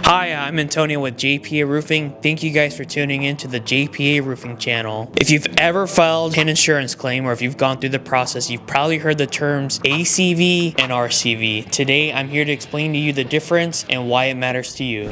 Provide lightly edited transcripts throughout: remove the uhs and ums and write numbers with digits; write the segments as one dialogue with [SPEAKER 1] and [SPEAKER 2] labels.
[SPEAKER 1] Hi, I'm Antonio with JPA Roofing. Thank you guys for tuning in to the JPA Roofing channel. If you've ever filed an insurance claim or if you've gone through the process, you've probably heard the terms ACV and RCV. Today, I'm here to explain to you the difference and why it matters to you.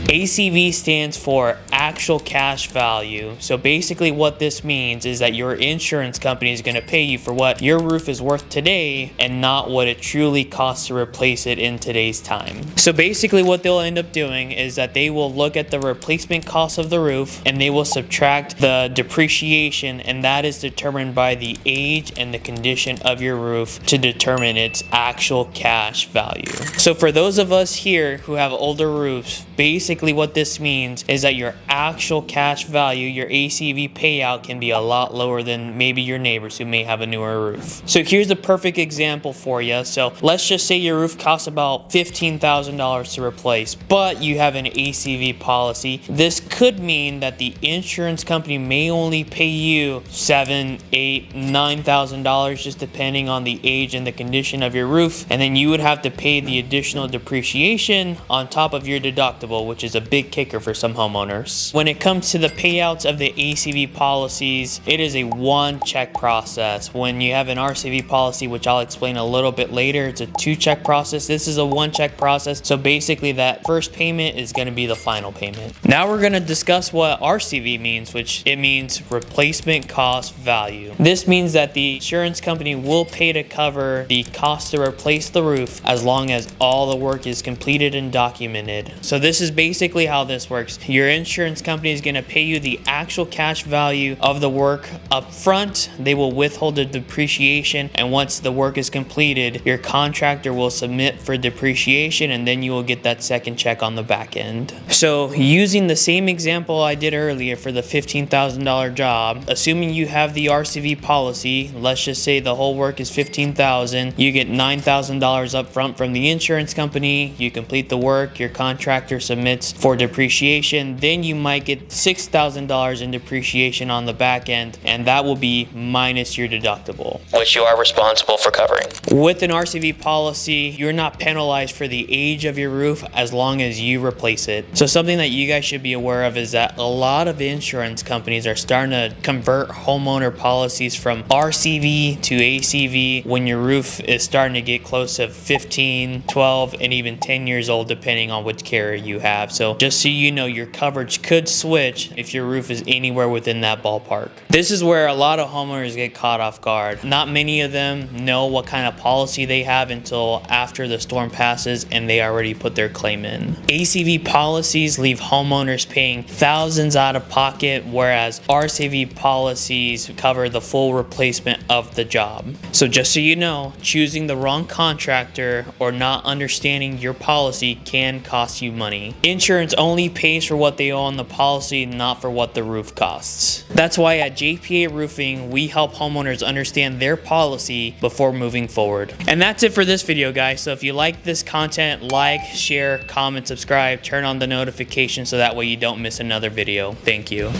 [SPEAKER 1] ACV stands for actual cash value. So basically what this means is that your insurance company is going to pay you for what your roof is worth today and not what it truly costs to replace it in today's time. So basically what they'll end up doing is that they will look at the replacement cost of the roof and they will subtract the depreciation, and that is determined by the age and the condition of your roof to determine its actual cash value. So for those of us here who have older roofs, basically what this means is that your actual cash value, your ACV payout, can be a lot lower than maybe your neighbors who may have a newer roof. So here's a perfect example for you. So let's just say your roof costs about $15,000 to replace, but you have an ACV policy. This could mean that the insurance company may only pay you $7,000, $8,000, $9,000 just depending on the age and the condition of your roof, and then you would have to pay the additional depreciation on top of your deductible, which is a big kicker for some homeowners. When it comes to the payouts of the ACV policies, it is a one-check process. When you have an RCV policy, which I'll explain a little bit later, it's a two-check process. This is a one-check process. So basically that first payment is going to be the final payment. Now we're going to discuss what RCV means, which it means replacement cost value. This means that the insurance company will pay to cover the cost to replace the roof as long as all the work is completed and documented. So this is basically how this works. Your insurance company is going to pay you the actual cash value of the work up front. They will withhold the depreciation, and once the work is completed, your contractor will submit for depreciation, and then you will get that second check on the back end. So using the same example I did earlier for the $15,000 job, assuming you have the RCV policy, let's just say the whole work is $15,000, you get $9,000 up front from the insurance company, you complete the work, your contractor submits for depreciation, then you might get $6,000 in depreciation on the back end, and that will be minus your deductible, which you are responsible for covering. With an RCV policy, you're not penalized for the age of your roof as long as you replace it. So something that you guys should be aware of is that a lot of insurance companies are starting to convert homeowner policies from RCV to ACV when your roof is starting to get close to 15, 12, and even 10 years old depending on which carrier you have. So just so you know, your coverage could switch if your roof is anywhere within that ballpark. This is where a lot of homeowners get caught off guard. Not many of them know what kind of policy they have until after the storm passes and they already put their claim in. ACV policies leave homeowners paying thousands out of pocket, whereas RCV policies cover the full replacement of the job. So just so you know, choosing the wrong contractor or not understanding your policy can cost you money. Insurance only pays for what they owe on the policy, not for what the roof costs. That's why at JPA Roofing, we help homeowners understand their policy before moving forward. And that's it for this video, guys. So if you like this content, like, share, comment, subscribe, turn on the notifications so that way you don't miss another video. Thank you.